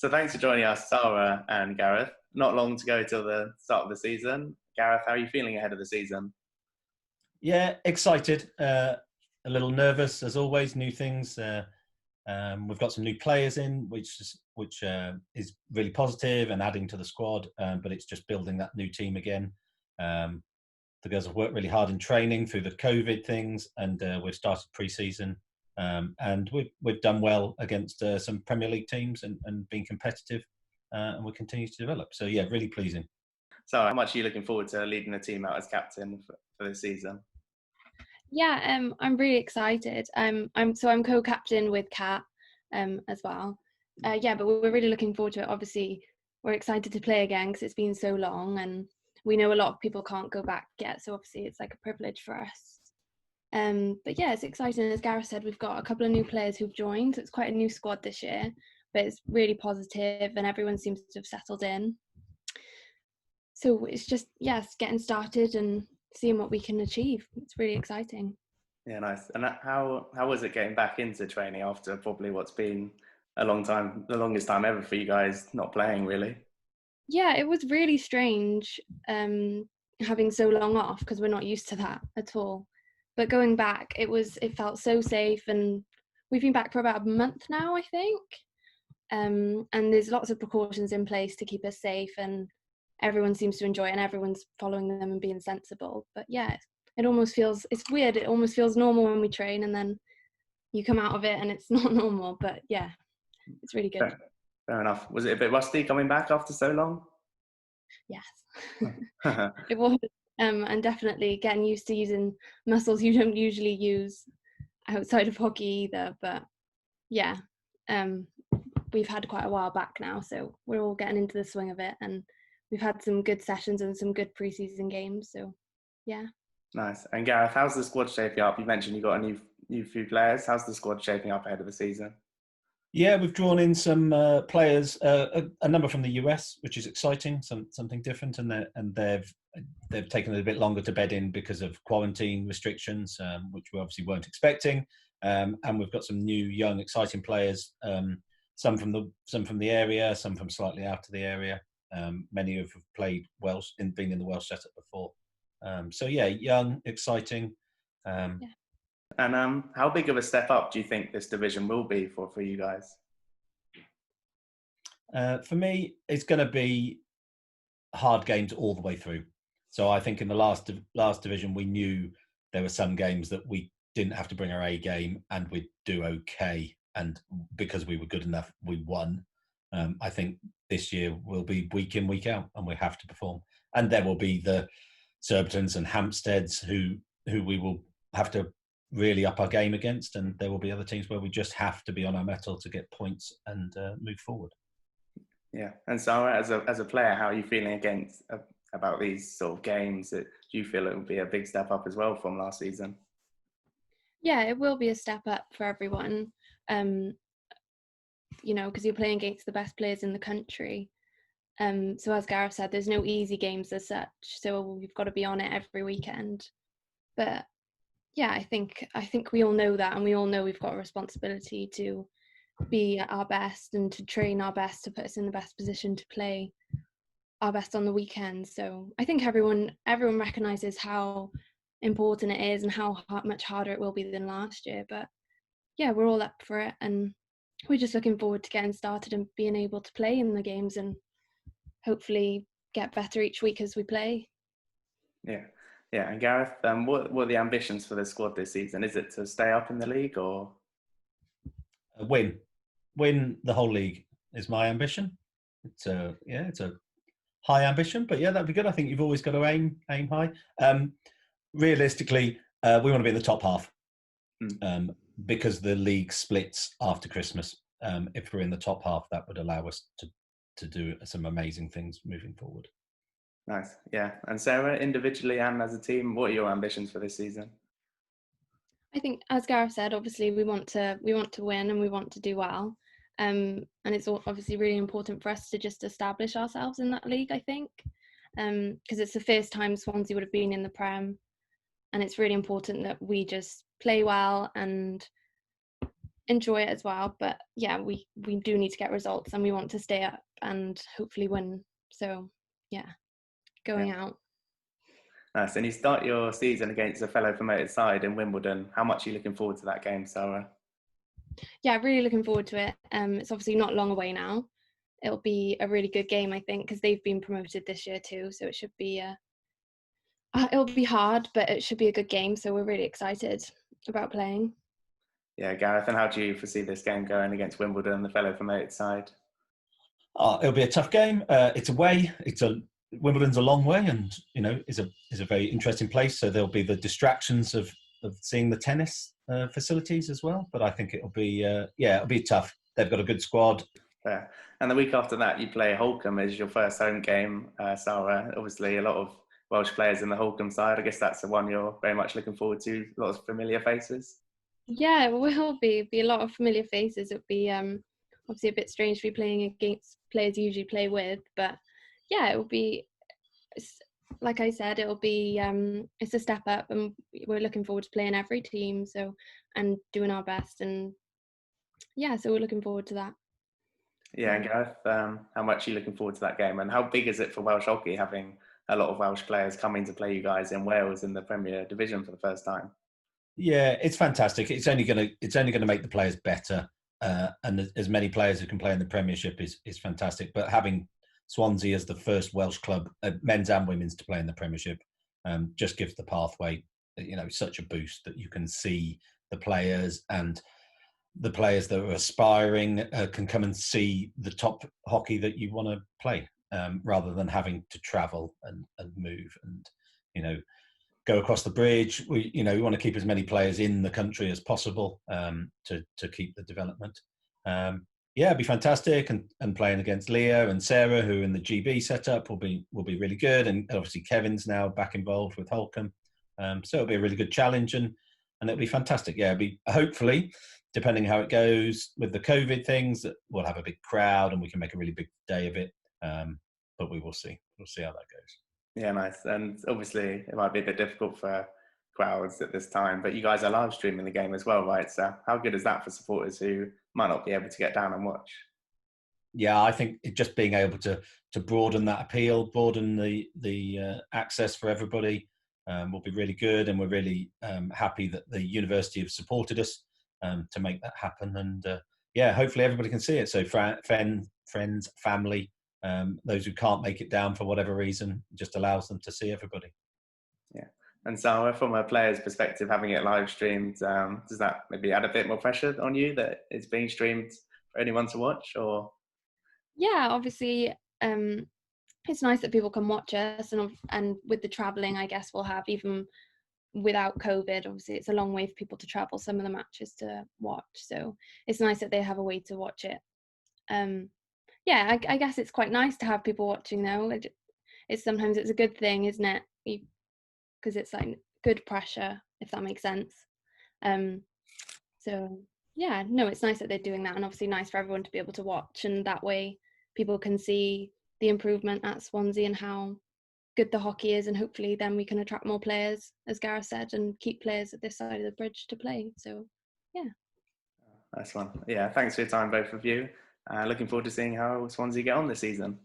So thanks for joining us, Sara and Gareth. Not long to go till the start of the season. Gareth, how are you feeling ahead of the season? Yeah, excited. A little nervous as always. New things. We've got some new players in, which is really positive and adding to the squad. But it's just building that new team again. The girls have worked really hard in training through the COVID things, and we've started pre-season. And we've done well against some Premier League teams and been competitive, and we continue to develop. So yeah, really pleasing. So how much are you looking forward to leading the team out as captain for this season? Yeah, I'm really excited. I'm co-captain with Kat as well. But we're really looking forward to it. Obviously, we're excited to play again because it's been so long, and we know a lot of people can't go back yet. So obviously, it's like a privilege for us. But yeah, it's exciting. As Gareth said, we've got a couple of new players who've joined. So it's quite a new squad this year, but it's really positive, and everyone seems to have settled in. So it's just getting started and seeing what we can achieve. It's really exciting. Yeah, nice. And how was it getting back into training after probably what's been a long time, the longest time ever for you guys not playing, really? Yeah, it was really strange having so long off because we're not used to that at all. But going back, it felt so safe, and we've been back for about a month now, I think. And there's lots of precautions in place to keep us safe, and everyone seems to enjoy it, and everyone's following them and being sensible. But yeah, it's weird. It almost feels normal when we train, and then you come out of it and it's not normal. But yeah, it's really good. Fair enough. Was it a bit rusty coming back after so long? Yes, it was. And definitely getting used to using muscles you don't usually use outside of hockey either. But yeah, we've had quite a while back now, so we're all getting into the swing of it, and we've had some good sessions and some good pre-season games. So yeah. Nice. And Gareth, how's the squad shaping up? You mentioned you got a new few players. How's the squad shaping up ahead of the season? Yeah, we've drawn in some players, a number from the US, which is exciting, something different, and they've taken it a bit longer to bed in because of quarantine restrictions, which we obviously weren't expecting. And we've got some new, young, exciting players. Some from the area, some from slightly out of the area. Many have played Welsh and been in the Welsh setup before. So yeah, young, exciting. Yeah. And how big of a step up do you think this division will be for you guys? For me, it's going to be hard games all the way through. So I think in the last division, we knew there were some games that we didn't have to bring our A game and we'd do okay. And because we were good enough, we won. I think this year will be week in, week out, and we have to perform. And there will be the Surbiton's and Hampsteads who we will have to really up our game against, and there will be other teams where we just have to be on our mettle to get points and move forward. Yeah, and Sara, as a player, how are you feeling about these sort of games? Do you feel it will be a big step up as well from last season? Yeah, it will be a step up for everyone. Because you're playing against the best players in the country. So as Gareth said, there's no easy games as such. So we've got to be on it every weekend. But yeah, I think we all know that, and we all know we've got a responsibility to be at our best and to train our best to put us in the best position to play our best on the weekend. So I think everyone recognises how important it is and how much harder it will be than last year. But yeah, we're all up for it, and we're just looking forward to getting started and being able to play in the games and hopefully get better each week as we play. Yeah. And Gareth, what are the ambitions for the squad this season? Is it to stay up in the league or win the whole league is my ambition. It's a high ambition, but yeah, that'd be good. I think you've always got to aim high. Realistically, we want to be in the top half because the league splits after Christmas. If we're in the top half, that would allow us to do some amazing things moving forward. Nice. Yeah. And Sara, individually and as a team, what are your ambitions for this season? I think, as Gareth said, obviously we want to win and we want to do well. And it's obviously really important for us to just establish ourselves in that league, I think, because it's the first time Swansea would have been in the Prem, and it's really important that we just play well and enjoy it as well. But yeah, we do need to get results, and we want to stay up and hopefully win. So yeah, going out. Nice. And you start your season against a fellow promoted side in Wimbledon. How much are you looking forward to that game, Sara? Yeah, really looking forward to it. It's obviously not long away now. It'll be a really good game, I think, because they've been promoted this year too. So it should be it'll be hard, but it should be a good game. So we're really excited about playing. Yeah, Gareth, and how do you foresee this game going against Wimbledon, the fellow promoted side? It'll be a tough game. It's away. Wimbledon's a long way, and is a very interesting place. So there'll be the distractions of seeing the tennis facilities as well. But I think it'll be tough. They've got a good squad. Yeah. And the week after that, you play Holcombe as your first home game, Sara. Obviously, a lot of Welsh players in the Holcombe side. I guess that's the one you're very much looking forward to. Lots of familiar faces. Yeah, it will be a lot of familiar faces. It'll be obviously a bit strange to be playing against players you usually play with, but yeah, it will be. Like I said, it'll be it's a step up, and we're looking forward to playing every team. So and doing our best, and yeah, so we're looking forward to that. Yeah, and Gareth, how much are you looking forward to that game? And how big is it for Welsh hockey having a lot of Welsh players coming to play you guys in Wales in the Premier Division for the first time? Yeah, it's fantastic. It's only gonna make the players better, and as many players who can play in the Premiership is fantastic. But having Swansea as the first Welsh club, men's and women's, to play in the Premiership, just gives the pathway, such a boost that you can see the players, and the players that are aspiring can come and see the top hockey that you want to play, rather than having to travel and move and go across the bridge. We want to keep as many players in the country as possible, to keep the development. It'd be fantastic, and playing against Leah and Sarah, who in the GB setup will be really good, and obviously Kevin's now back involved with Holcombe, so it'll be a really good challenge, and it'll be fantastic. Yeah, it'll be, hopefully, depending how it goes with the COVID things, that we'll have a big crowd and we can make a really big day of it. But we will see. We'll see how that goes. Yeah, nice. And obviously, it might be a bit difficult for crowds at this time, but you guys are live streaming the game as well, right? So how good is that for supporters who might not be able to get down and watch? Yeah, I think just being able to broaden that appeal, broaden the access for everybody, will be really good, and we're really happy that the university have supported us to make that happen. And hopefully everybody can see it. So friends, family, those who can't make it down for whatever reason, just allows them to see everybody. Yeah. And so from a player's perspective, having it live streamed, does that maybe add a bit more pressure on you that it's being streamed for anyone to watch? Or Yeah, obviously, it's nice that people can watch us, and with the travelling, I guess we'll have, even without COVID, obviously it's a long way for people to travel some of the matches to watch. So it's nice that they have a way to watch it. I guess it's quite nice to have people watching though. It's sometimes it's a good thing, isn't it? Because it's like good pressure, if that makes sense. So yeah, no, it's nice that they're doing that, and obviously nice for everyone to be able to watch, and that way people can see the improvement at Swansea and how good the hockey is, and hopefully then we can attract more players, as Gareth said, and keep players at this side of the bridge to play. So yeah. nice one. Yeah, thanks for your time, both of you. Looking forward to seeing how Swansea get on this season.